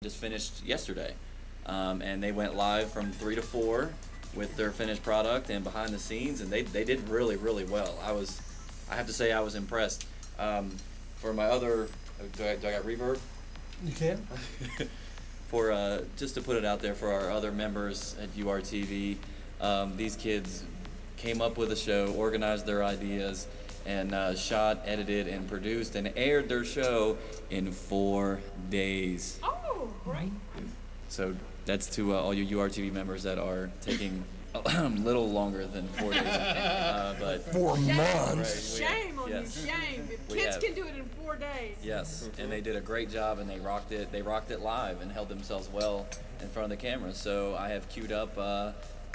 just finished yesterday, and they went live from 3 to 4 with their finished product and behind the scenes, and they did really well. I have to say I was impressed. For my other, do I got reverb? You can. For just to put it out there for our other members at URTV, these kids came up with a show, organized their ideas, and shot, edited, and produced, and aired their show in 4 days. Oh, great. So that's to all you URTV members that are taking a little longer than 4 days. But 4 months. Shame on Yes. you, shame. If We kids have. can do it in 4 days. yes, and they did a great job, and they rocked it. They rocked it live and held themselves well in front of the camera. So I have queued up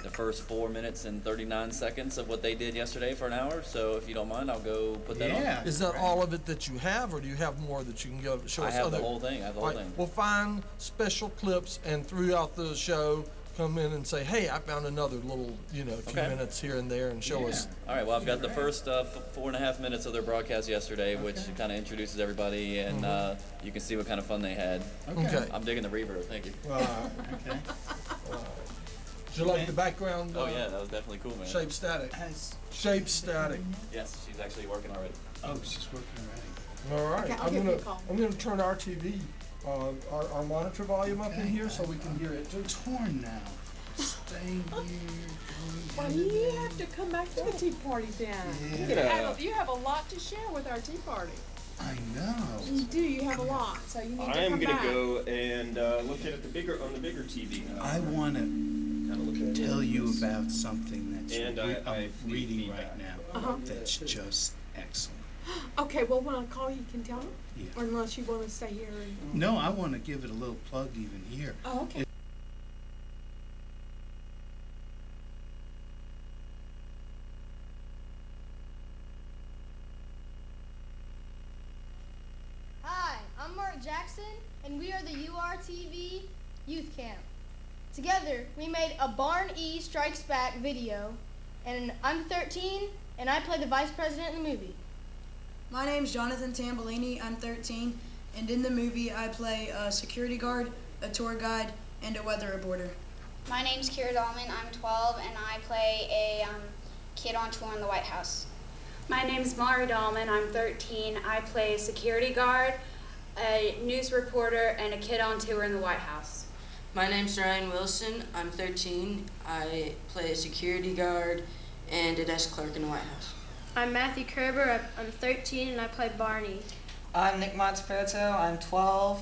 the first 4 minutes and 39 seconds of what they did yesterday for an hour. So if you don't mind, I'll go put that on. Is that all of it that you have, or do you have more that you can go show I us? have other? the whole thing. I have the All whole right, thing. we'll find special clips, and throughout the show, come in and say, "Hey, I found another little, few Okay. minutes here and there," and show us. All right, well, I've got the first 4.5 minutes of their broadcast yesterday, which kind of introduces everybody, and you can see what kind of fun they had. Okay. I'm digging the reverb, thank you. Okay. Do you like the background? Oh, yeah, that was definitely cool, man. Shape static. Has, Shape static. Yes, she's actually working already. oh, she's working already. All right. Okay, I'll give you a call. I'm gonna turn our TV, our monitor volume up in here so we can hear it too. Torn now. Staying here. Well, you have to come back to the tea party then. Yeah. You have a lot to share with our tea party. I know. You do. You have a lot, so you need to I come am back. gonna go and look at it the bigger TV. I want to Kind of look at it. tell you about something that's And I'm I reading feedback. right now. Uh-huh. That's just excellent. Okay, well, when I call you, can tell me? Yeah. Or unless you want to stay here and... No, I want to give it a little plug even here. Oh, okay. Hi, I'm Mark Jackson, and we are the URTV Youth Camp. Together, we made a Barn E Strikes Back video, and I'm 13, and I play the vice president in the movie. My name's Jonathan Tambellini. I'm 13, and in the movie I play a security guard, a tour guide, and a weather reporter. My name's Kira Dahlman. I'm 12, and I play a kid on tour in the White House. My name's Mari Dahlman. I'm 13. I play a security guard, a news reporter, and a kid on tour in the White House. My name's Ryan Wilson. I'm 13. I play a security guard and a desk clerk in the White House. I'm Matthew Kerber. I'm 13, and I play Barney. I'm Nick Monteperto. I'm 12.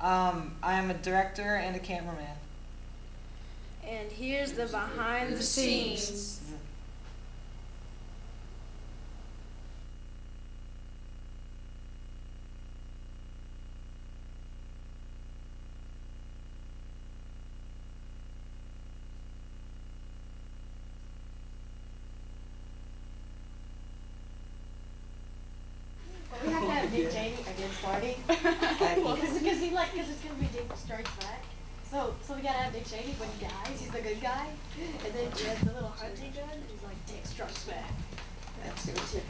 I am a director and a cameraman. And here's the behind the scenes. We have to have Dick Cheney against Barney. Well, because it's gonna be Dick Strikes Back. So we gotta have Dick Cheney, but he dies. He's the good guy, and then he has the little hunting gun, and he's like Dick Strikes Back. That's good too.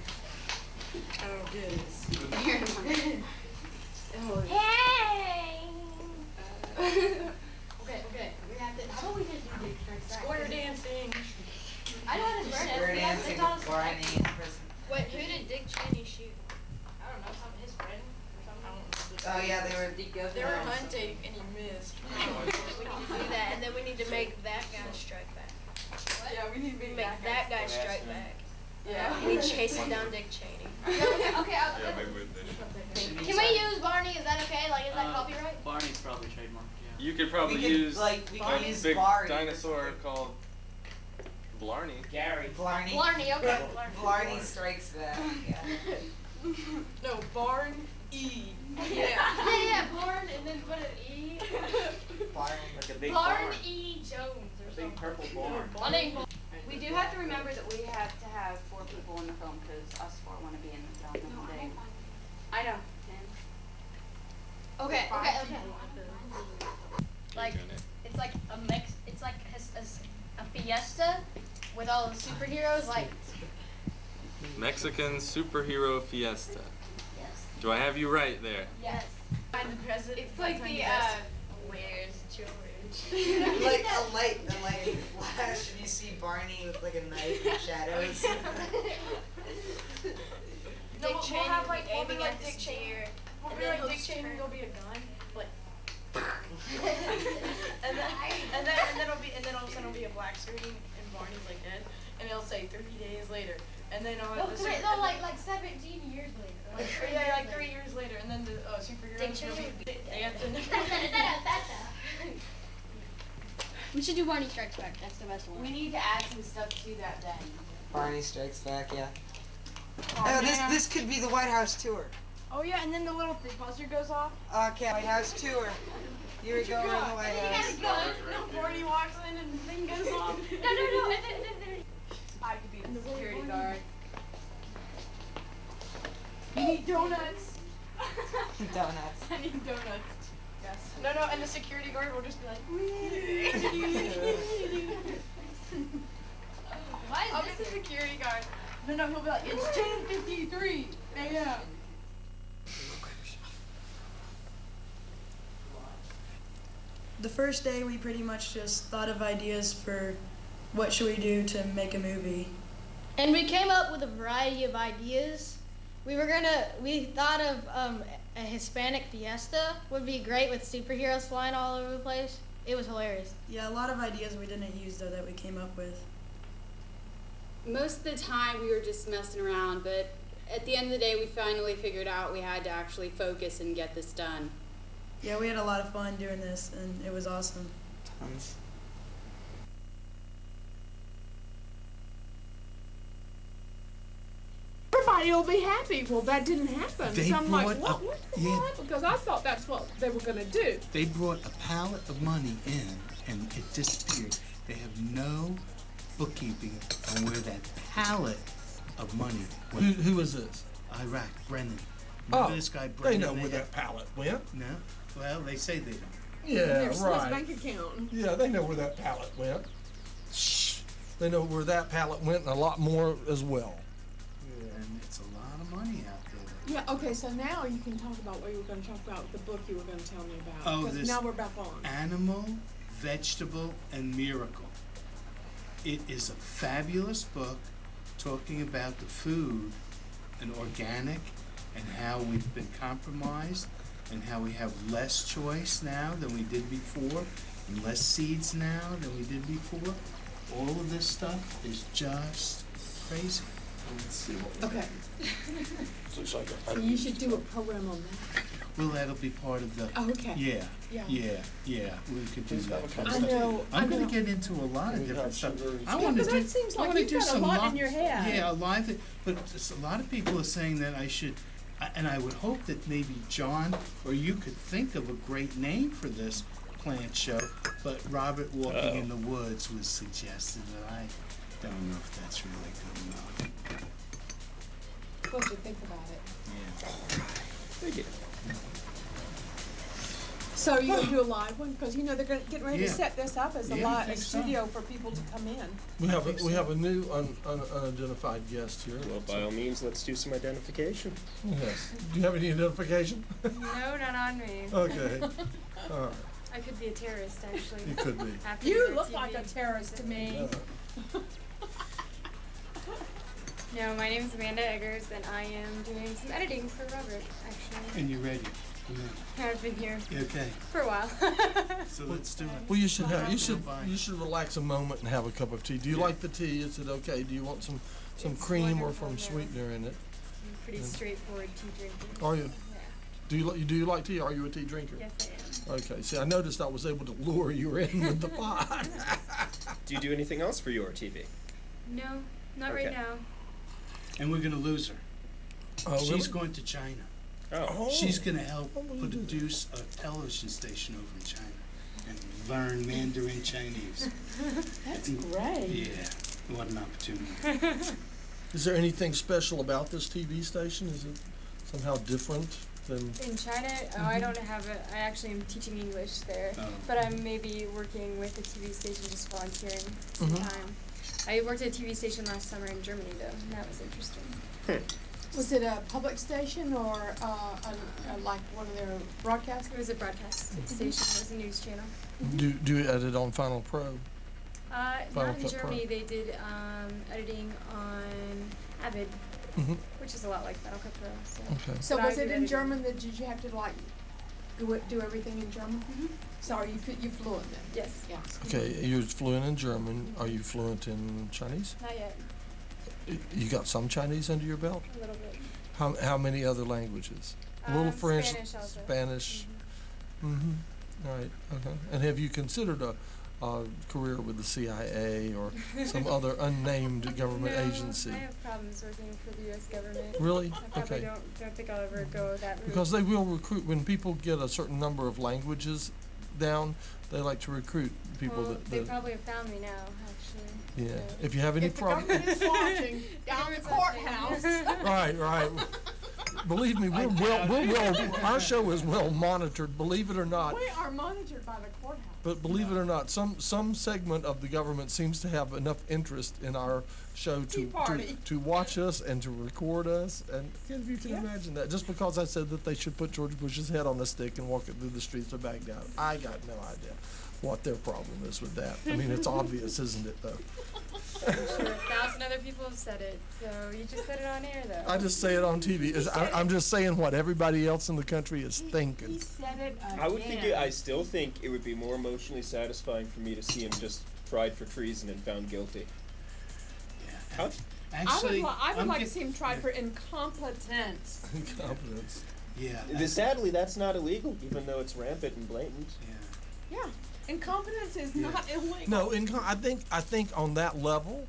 Oh, goodness. Hey! Okay. We have to. How about we just do Dick Strikes Back? Square dancing. I know how to burn it. We're We have to dancing tell us- with Barney in prison. Wait, who did Dick Cheney shoot? I don't know, his friend or something. Oh yeah, they were. They were hunting and he missed. We need to do that, and then we need to make that guy strike back. Yeah, we need to Make that guy strike back. Yeah. We chasing down Dick Cheney. Okay. Can we use Barney? Is that okay? Like, is that copyright? Barney's probably trademarked, yeah. You could probably We could, use we a could use big Barney. dinosaur called Blarney. Gary. Blarney. Blarney, okay. Blarney strikes back. Yeah. No, Barn E. Yeah, Barn, and then put an E. Barney. Like a big Barn barn. E. Jones or A big something. purple barn. My name. We do have to remember that we have to have 4 people in the film because us 4 want to be in the film one day. I know. Okay. Like, it's like a mix. It's like a fiesta with all the superheroes. Like, Mexican superhero fiesta. yes. Do I have you right there? Yes. Find the president. It's like the light flash and you see Barney with like a knife and shadows. Dick Cheney will be aiming at this deer. We'll be like Dick Cheney will be a gun, like. and then all of a sudden it'll be a black screen and Barney's like dead, and it'll say 3 days later, and then like 17 years later. Like 3 years later, and then the superheroes will be dancing. We should do Barney Strikes Back. That's the best one. We need to add some stuff to that day. Barney Strikes Back, yeah. Oh, this could be the White House tour. Oh yeah, and then the little buzzer goes off. Okay, White House tour. Here we go in the White House. No, Barney walks in and the thing goes off. No. I could be the security guard. You need donuts. Donuts. I need donuts. Yes. No, and the security guard will just be like, Why I'll be the security guard. No, he'll be like, it's 10:53 a.m. The first day we pretty much just thought of ideas for what should we do to make a movie. And we came up with a variety of ideas. We thought of a Hispanic fiesta would be great with superheroes flying all over the place. It was hilarious. Yeah, a lot of ideas we didn't use though that we came up with. Most of the time we were just messing around, but at the end of the day we finally figured out we had to actually focus and get this done. Yeah, we had a lot of fun doing this, and it was awesome. Tons. Everybody will be happy. Well, that didn't happen. They So I'm like, brought what? a- What yeah. happened? Because I thought that's what they were going to do. They brought a pallet of money in and it disappeared. They have no bookkeeping on where that pallet of money went. Who is this? Iraq, Brennan. Remember this guy Brennan? They know where had- that pallet went. No? Well, they say they don't. Yeah, Their Swiss right. bank account. Yeah, they know where that pallet went. Shh. They know where that pallet went and a lot more as well. And it's a lot of money out there. Yeah, okay, so now you can talk about what you were going to talk about, the book you were going to tell me about. Oh, 'Cause this now we're back on. Animal, Vegetable, and Miracle. It is a fabulous book talking about the food and organic and how we've been compromised and how we have less choice now than we did before and less seeds now than we did before. All of this stuff is just crazy. Let's see what we Okay. Looks like So you should do a program on that. Well, that'll be part of the. Oh, okay. Yeah. Yeah. We could do that kind of I stuff. know. I'm going to get into a lot of different stuff. I Yeah, want to 'cause do. that seems I like wanna you've do got a some lot in your head. Yeah, a lot of it. But a lot of people are saying that I should, and I would hope that maybe John or you could think of a great name for this plant show. But Robert Walking in the Woods was suggested, and I don't know if that's really good enough. What you think about it? Yeah. So you're going to do a live one? Because, they're getting ready to Yeah. set this up as a Yeah, I live think so. studio for people to come in. We have a new unidentified guest here. Well, by all means, let's do some identification. Yes. Do you have any identification? No, not on me. Okay. All right. I could be a terrorist, actually. You could be. After You the look TV. like a terrorist to me. No, my name's Amanda Eggers, and I am doing some editing for Robert, actually. And you ready? I've been here Okay. for a while. So let's do it. Well, you should relax a moment and have a cup of tea. Do you like the tea? Is it okay? Do you want some It's cream or wonderful, some yeah. sweetener in it? I'm pretty straightforward tea drinker. Are you? Yeah. Do you like tea? Are you a tea drinker? Yes, I am. Okay. See, I noticed I was able to lure you in with the pot. Do you do anything else for your TV? No, not Okay. right now. And we're going to lose her. Oh, She's really? going to China. Oh. She's going to help produce a television station over in China and learn Mandarin Chinese. That's great. Yeah, what an opportunity. Is there anything special about this TV station? Is it somehow different than? In China, I don't have it. I actually am teaching English there, Oh. but I'm maybe working with a TV station, just volunteering Mhm. sometime. I worked at a TV station last summer in Germany, though, and that was interesting. Was it a public station or like one of their broadcasts? It was a broadcast station. It was a news channel. Do you edit on Final Pro? Not Final in Cut Pro. Germany. They did editing on Avid, which is a lot like Final Cut Pro. So, Okay. So But I was do it in editing. German? That did you have to like do everything in German? So are you fluent then? Yes. Yeah. Okay, you're fluent in German. Are you fluent in Chinese? Not yet. You got some Chinese under your belt? A little bit. How many other languages? A little French, Spanish also. Spanish. All right. Okay. And have you considered a career with the CIA or some other unnamed government agency? I have problems working for the U.S. government. Really? I probably Okay. don't think I'll ever go that route. Because they will recruit when people get a certain number of languages down. They like to recruit people well, that. they probably have found me now, actually. Yeah. So. If you have any If the problems. government is watching down the courthouse. Right. Believe me, we're well. Our show is well monitored. Believe it or not. We are monitored by the courthouse. But believe it or not, some segment of the government seems to have enough interest in our show Tea party. to watch us and to record us. And if you can imagine that, just because I said that they should put George Bush's head on a stick and walk it through the streets of Baghdad, I got no idea what their problem is with that. I mean, it's obvious, isn't it, though? I'm sure 1,000 other people have said it, so you just said it on air, though. I just say it on TV. I'm just saying what everybody else in the country is thinking. He said it again. I still think it would be more emotionally satisfying for me to see him just tried for treason and found guilty. How? Actually, I would I'm like to get- see him tried for incompetence. Incompetence. Yeah. Sadly, that's not illegal, even though it's rampant and blatant. Yeah, incompetence is not illegal. No, I think on that level,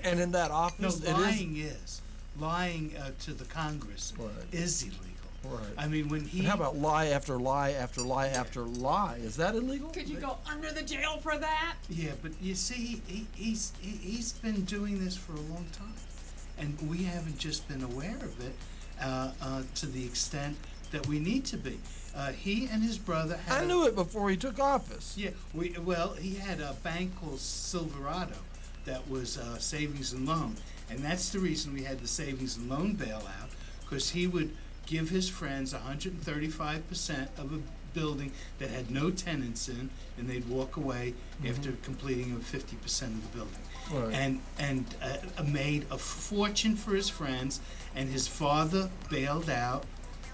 and in that No, office, lying is. Lying to the Congress is illegal. Right. I mean, when he. And how about lie after lie after lie after lie? Is that illegal? Could you go under the jail for that? Yeah, but you see, he's been doing this for a long time, and we haven't just been aware of it to the extent that we need to be. He and his brother had. I knew it before he took office. Yeah, he had a bank called Silverado that was savings and loan, and that's the reason we had the savings and loan bailout, because he would give his friends 135% of a building that had no tenants in, and they'd walk away after completing 50% of the building. Right. And made a fortune for his friends, and his father bailed out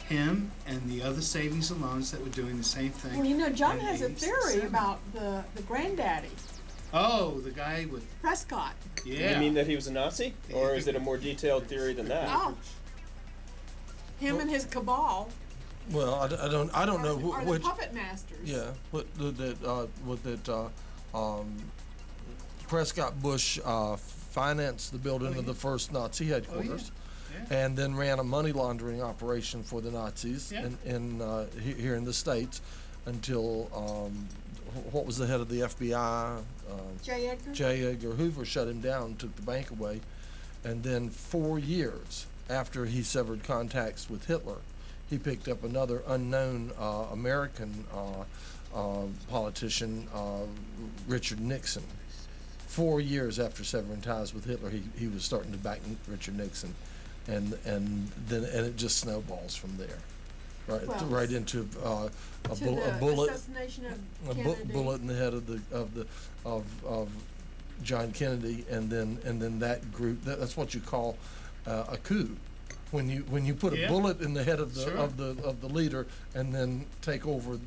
him and the other savings and loans that were doing the same thing. Well, you know, John in has a 86, theory 87. about the granddaddy, Oh, the guy with Prescott. yeah. You mean that he was a Nazi? Or is it a more detailed theory than that? Oh. Him and his cabal Well, I don't know are which. the puppet masters. Yeah, Prescott Bush financed the building of the first Nazi headquarters, and then ran a money laundering operation for the Nazis here in the States until what was the head of the FBI? J. Edgar? J. Edgar Hoover shut him down, took the bank away, and then 4 years after he severed contacts with Hitler, he picked up another unknown American politician, Richard Nixon. 4 years after severing ties with Hitler, he was starting to back Richard Nixon, and it just snowballs from there, right? Well, right into a the bullet, assassination of a Kennedy. bullet in the head of John Kennedy, and then that group. That's what you call a coup. When you put a bullet in the head of the Sure. of the leader and then take over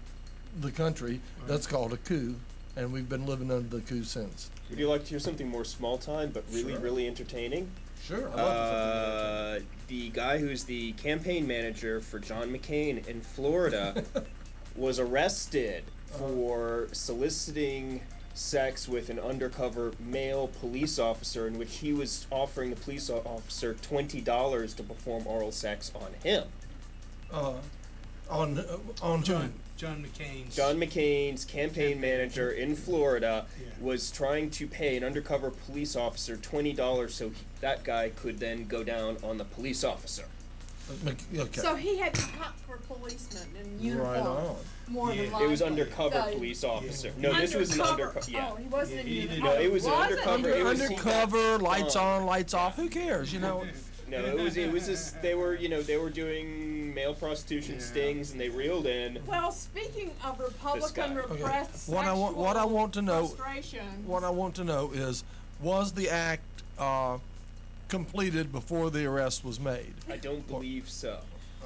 the country, that's called a coup, and we've been living under the coup since. Would you like to hear something more small time but really, Sure. really entertaining? Sure. I love The guy who's the campaign manager for John McCain in Florida was arrested for soliciting sex with an undercover male police officer, in which he was offering the police officer $20 to perform oral sex on him. on John McCain's. John McCain's campaign manager in Florida was trying to pay an undercover police officer $20 so that guy could then go down on the police officer. Okay. So he had to hunt for policemen in uniform. Right on. More than It was likely. undercover No, police officer. No, this was an undercover. Yeah. Oh, he wasn't in uniform. No, it was an undercover. It was Undercover, lights on. on, lights off. Who cares? You know. No, it was just they were doing male prostitution stings, and they reeled in. Well, speaking of Republican This guy. repressed What I want to know. frustration. What I want to know is, was the act completed before the arrest was made? I don't believe so.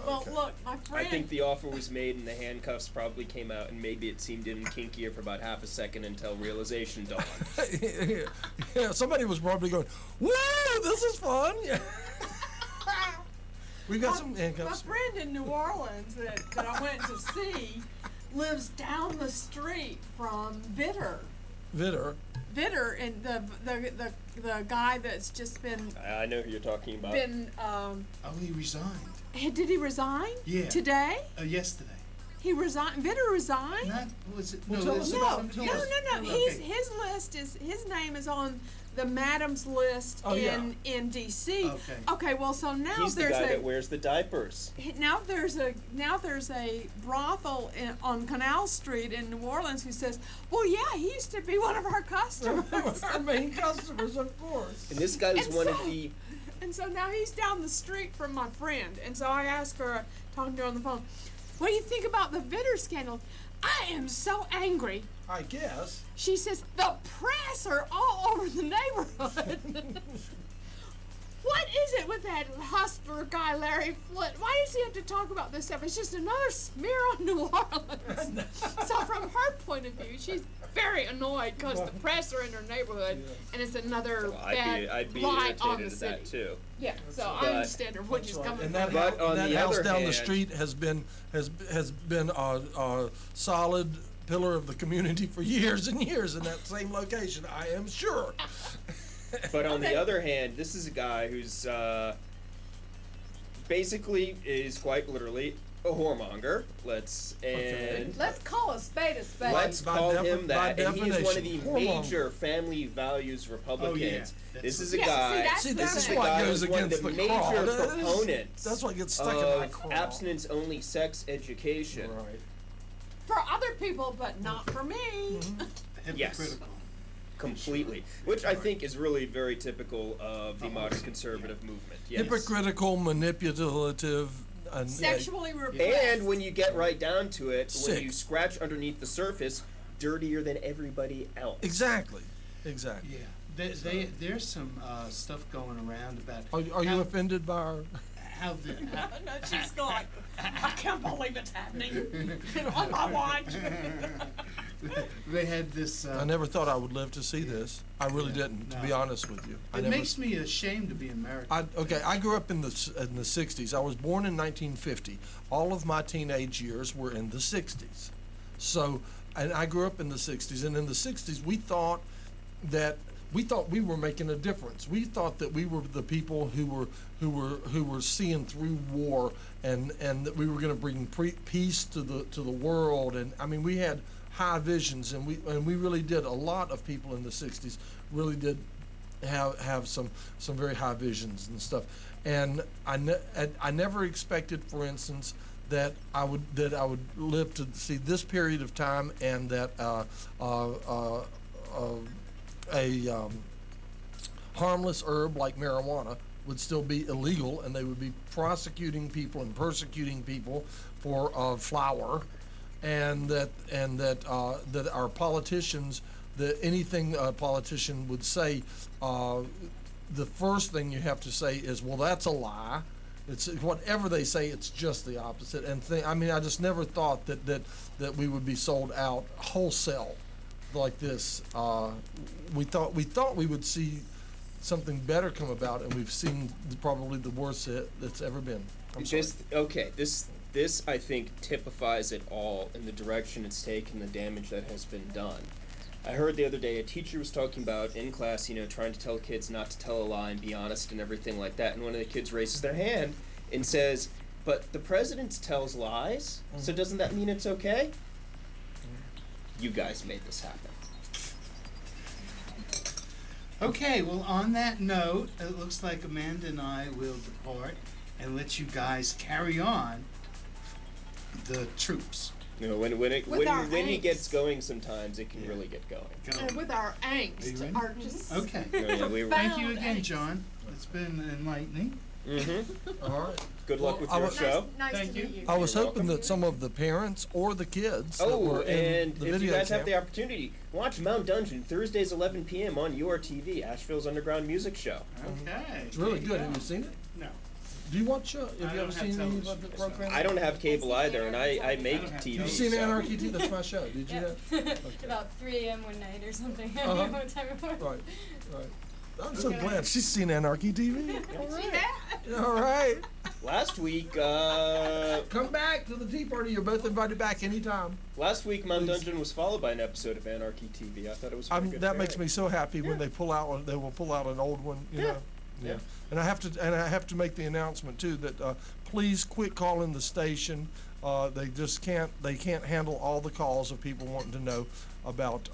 Well, look, my I friend. think the offer was made and the handcuffs probably came out, and maybe it seemed even kinkier for about half a second until realization dawned. Yeah, somebody was probably going, "Woo, this is fun!" Yeah. We got some My handcuffs. friend in New Orleans that I went to see lives down the street from Vitter. Vitter. Vitter, and the guy that's just been I know who you're talking about. Oh, he resigned. Did he resign? Yeah. Today? Yesterday. He resigned. Vitter resigned. Not was it? Well, No, tell us it's- about- No. Okay. His list is his name is on the madam's list Oh, yeah. in D.C. Okay. Okay. Well, so now He's the there's guy a that wears the diapers. now there's a brothel on Canal Street in New Orleans who says, well, yeah, he used to be one of our customers. Our main customers, of course. And this guy was And one of so- the. And so now he's down the street from my friend. And so I asked her, talking to her on the phone, what do you think about the Vitter scandal? I am so angry. I guess. She says, the press are all over the neighborhood. What is it with that hustler guy, Larry Flint? Why does he have to talk about this stuff? It's just another smear on New Orleans. So from her point of view, she's very annoyed because the press are in her neighborhood, and it's another bad I'd be light on irritated the at city. that too. Yeah, so I But- understand her when she's coming And from. that, But on that the house other down the hand- street has been a solid pillar of the community for years and years in that same location. I am sure. But on Okay. the other hand, this is a guy who's basically is quite literally a whoremonger. Let's Let's call a spade a spade. let's By call defi- him by that. And he is one of the definition, whoremonger. major family values Republicans. This is a Yeah, see, guy. that's See, the this is thing. what guy goes who's one of against the the major crawl. proponents That's what gets stuck in my of craw. abstinence-only sex education. Right. For other people, but not for me. Yes. Hypocritical. Completely, which I think is really very typical of the modern conservative movement. Yes. Hypocritical, manipulative, and Sexually repressed. And when you get right down to it, when Sick. you scratch underneath the surface, dirtier than everybody else. exactly. Yeah. There's some stuff going around about. Are you how- offended by our? How the. No, she's going, I can't believe it's happening on my watch. They had this. I never thought I would live to see this. I really didn't, to be No. honest with you. I It never, makes me ashamed to be American. I grew up in the 60s. I was born in 1950. All of my teenage years were in the 60s. So, and I grew up in the 60s. And in the 60s, we thought we were making a difference. We thought that we were the people who were seeing through war, and that we were going to bring peace to the world. And I mean, we had high visions, and we really did. A lot of people in the 60s really did have some very high visions and stuff. And I never expected, for instance, that I would live to see this period of time, and that a harmless herb like marijuana would still be illegal, and they would be prosecuting people and persecuting people for flour, and that our politicians, that anything a politician would say, the first thing you have to say is, well, that's a lie. It's whatever they say, it's just the opposite. And I mean, I just never thought that we would be sold out wholesale like this. We thought we would see something better come about, and we've seen probably the worst that's ever been. This I think typifies it all in the direction it's taken, the damage that has been done. I heard the other day a teacher was talking about in class, trying to tell kids not to tell a lie and be honest and everything like that, and one of the kids raises their hand and says, "But the president tells lies, so doesn't that mean it's okay?" You guys made this happen. Okay, well, on that note, it looks like Amanda and I will depart and let you guys carry on the troops. When our he angst. gets going, sometimes it can really get going. And with our Are you angst, ready? our just Okay. Oh, yeah, we were- Thank you profound again, angst. John. It's been enlightening. Mm-hmm. All right. Good luck with I your was- show. Nice to meet you. I was You're hoping welcome. that some of the parents or the kids that Oh, were in and the if you video guys have camp. the opportunity, watch Mount Dungeon Thursdays 11 p.m. on URTV, Asheville's underground music show. Okay. It's really there you good. go. Have you seen it? No. Do you watch? Have I you ever don't have seen any of television, the so- programs? I don't have cable either, and I make don't have TV. Have you seen so. Anarchy TV? That's my show. Did you? Yep. Okay. About 3 a.m. one night or something. I Uh-huh. don't know what time it was. Right. Right. I'm so glad she's seen Anarchy TV. All right. Last week, Come back to the tea party. You're both invited back anytime. Mount Dungeon was followed by an episode of Anarchy TV. I thought it was pretty good. That makes me so happy when they pull out one. They will pull out an old one. You know. Yeah. And I have to make the announcement too that please quit calling the station. They just can't handle all the calls of people wanting to know about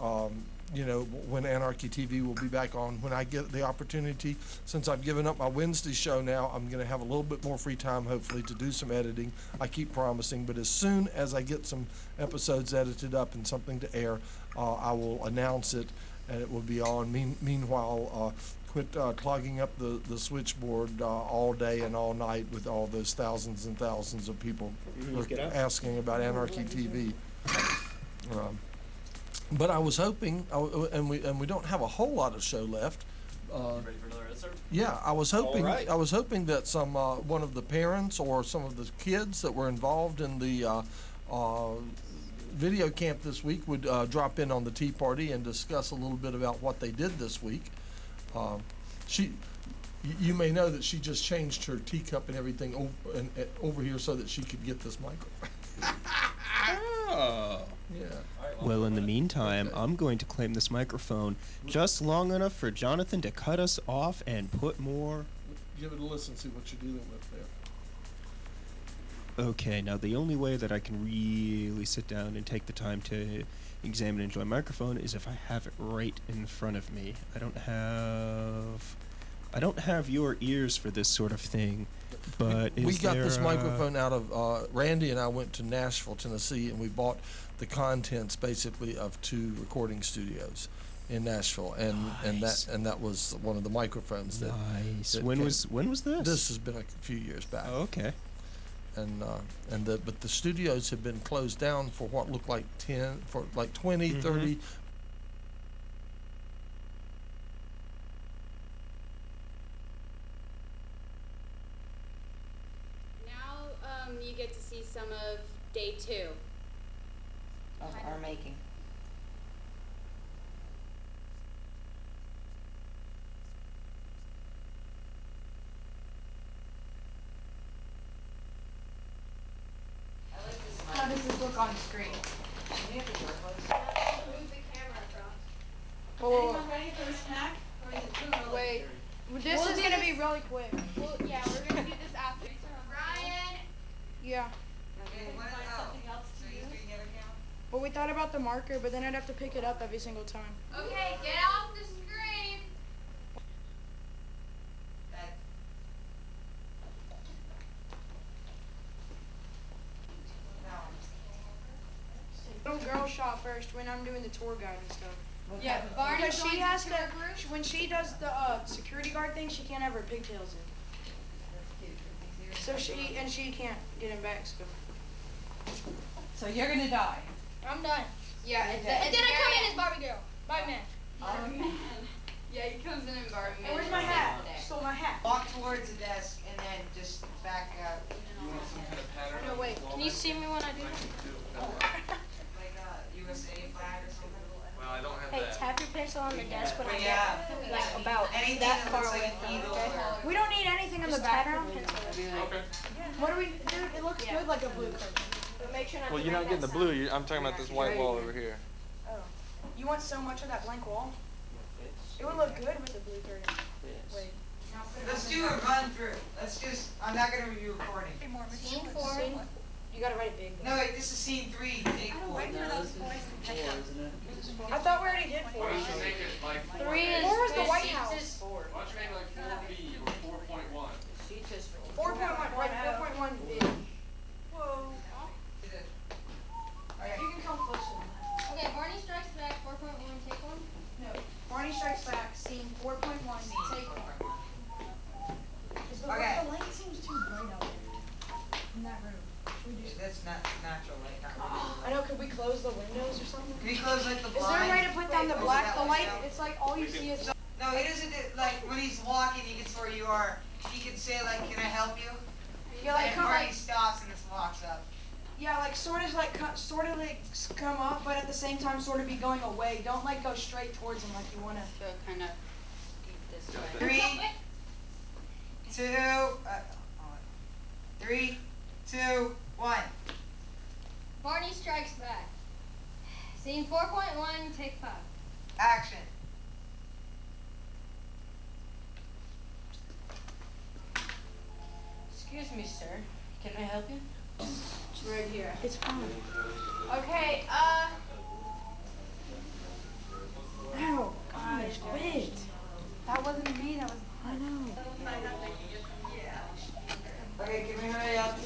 when Anarchy TV will be back on. When I get the opportunity, since I've given up my Wednesday show now, I'm going to have a little bit more free time, hopefully, to do some editing. I keep promising, but as soon as I get some episodes edited up and something to air, I will announce it, and it will be on. Meanwhile, quit clogging up the switchboard all day and all night with all those thousands and thousands of people asking about Anarchy TV. But I was hoping, and we don't have a whole lot of show left. Ready for another excerpt? Yeah, I was hoping. All right. I was hoping that some one of the parents or some of the kids that were involved in the video camp this week would drop in on the tea party and discuss a little bit about what they did this week. You may know that she just changed her teacup and everything over here so that she could get this microphone. Oh. Yeah. Well, in the meantime, I'm going to claim this microphone just long enough for Jonathan to cut us off and put more. Give it a listen, see what you're dealing with there. Okay, now the only way that I can really sit down and take the time to examine and enjoy a microphone is if I have it right in front of me. I don't have your ears for this sort of thing, but we got this microphone out of Randy and I went to Nashville, Tennessee, and we bought the contents basically of 2 recording studios in Nashville, and that was one of the microphones that. Nice. that When came. was this? This has been a few years back. Oh, okay. But the studios have been closed down for what looked like 20, 30. Now you get to see some of day 2. Of our making. How does this look on screen? Move the camera across. Oh, ready for a snack? Or is it too early? wait. This is gonna be really quick. Well, yeah, we're gonna do this after. Ryan. Yeah. Something else to do? Well, we thought about the marker, but then I'd have to pick it up every single time. Okay, get off the screen. Little girl shot first when I'm doing the tour guide and stuff. Yeah, Barney Because she joins has the to, tour group. when she does the security guard thing, she can't have her pigtails in. So she can't get him back. So you're gonna die. I'm done. Yeah, and then I come in as Barbie girl. Barbie man. Yeah, he comes in Barbie Hey, where's my hat? Stole my hat. Walk towards the desk and then just back up. No, wait. Can you see me when I do that? Like a USA flag or something. Well, I don't have Hey, tap your pencil on the desk when I Yeah. get like about Anything that that far looks away like from an it. eagle Okay? or- We don't need anything on the back. Okay. What do we do? It looks good like a blue curtain. But make sure not Well, to you're not make getting the that blue. sound. I'm talking about this white wall over here. Oh. You want so much of that blank wall? It would look good with a blue curtain. Wait. Let's do a run through. I'm not gonna review recording. Scene 4. You gotta write it big. No, wait, this is scene 3, take 4. I thought we already did 4. 3 is 4 was the White sheets House. is 4. Why don't you make like 4B or 4.1? 4.1, right? 4.1 big. Whoa. You can come closer than that. Okay, Barney Strikes Back 4.1, take 1. No. Barney Strikes Back, scene 4.1, take 1. Is the Okay. link? natural light, not I know, could we close the windows or something? Can you close like the Is there blind? a way to put down the Wait, black, the that light? one, It's like all you see is. No, he doesn't, like, when he's walking, he gets where you are. He can say, like, can I help you? Yeah, like, And come Marty like, stops and just walks up. yeah, like sort of like come up, but at the same time sort of be going away. Don't like go straight towards him like you wanna. So kind of this way. 3, 2, 1. Barney Strikes Back. Scene 4.1, take 5. Action. Excuse me, sir. Can I help you? Right here. It's fine. Okay, Oh gosh, quit. That wasn't me. That was. I know. Okay, can we hurry up?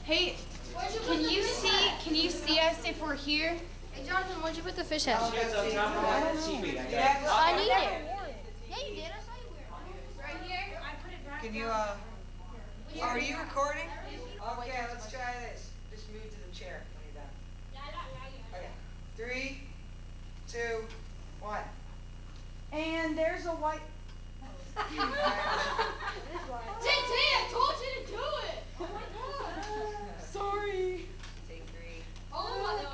Hey, can you see us if we're here? hey Jonathan, where'd you put the fish house? Yeah, I need it. Yeah, you did. I saw you wear it. Right here. I put it back. can you, are you recording? Okay, let's try this. Just move to the chair when you're done. Okay. 3, 2, 1. And there's a white. Tay, I told you to do it. Oh my god. Sorry. Take 3. Oh my god.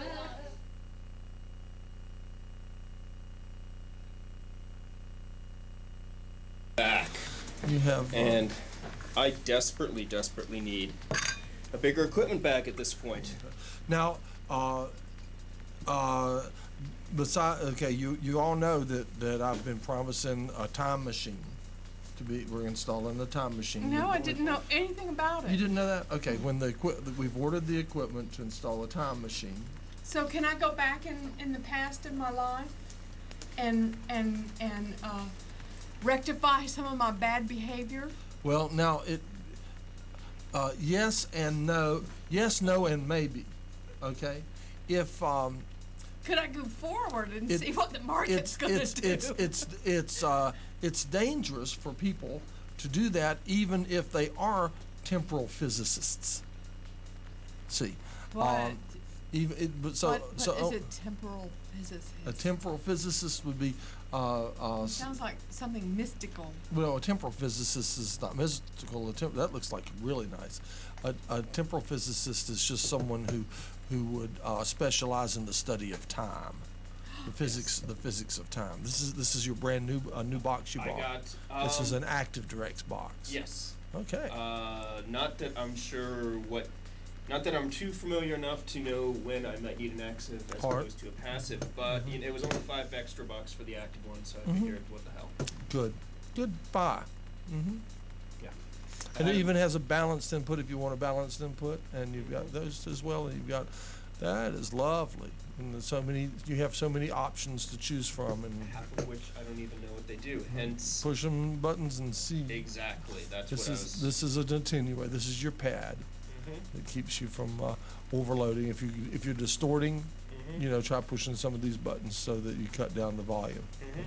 Back. You have. And I desperately need a bigger equipment bag at this point. Now, okay, you all know that I've been promising a time machine we're installing the time machine. No, I didn't know anything about it. You didn't know that? Okay, when we've ordered the equipment to install a time machine. So can I go back in the past in my life and rectify some of my bad behavior? Well, now yes and no, and maybe. Okay, if Could I go forward and see what the market's going to do? It's dangerous for people to do that, even if they are temporal physicists. See, What? What is a temporal physicist? A temporal physicist would be. Sounds like something mystical. Well, a temporal physicist is not mystical. That looks like really nice. A temporal physicist is just someone who would specialize in the study of time, the physics of time. This is your brand new box you bought. This is an Active Directs box. Yes. Okay. Not that I'm too familiar enough to know when I might need an active as opposed to a passive, but it was only $5 extra for the active one, so I figured, what the hell. Good buy. Yeah. And it even has a balanced input if you want a balanced input, and you've got those as well. And you've got that is lovely. And there's you have so many options to choose from, and half of which I don't even know what they do. Hence, push them buttons and see. Exactly. That's this what is. I was. This is an attenuator. This is your pad. It keeps you from overloading. If you're distorting, try pushing some of these buttons so that you cut down the volume. Okay.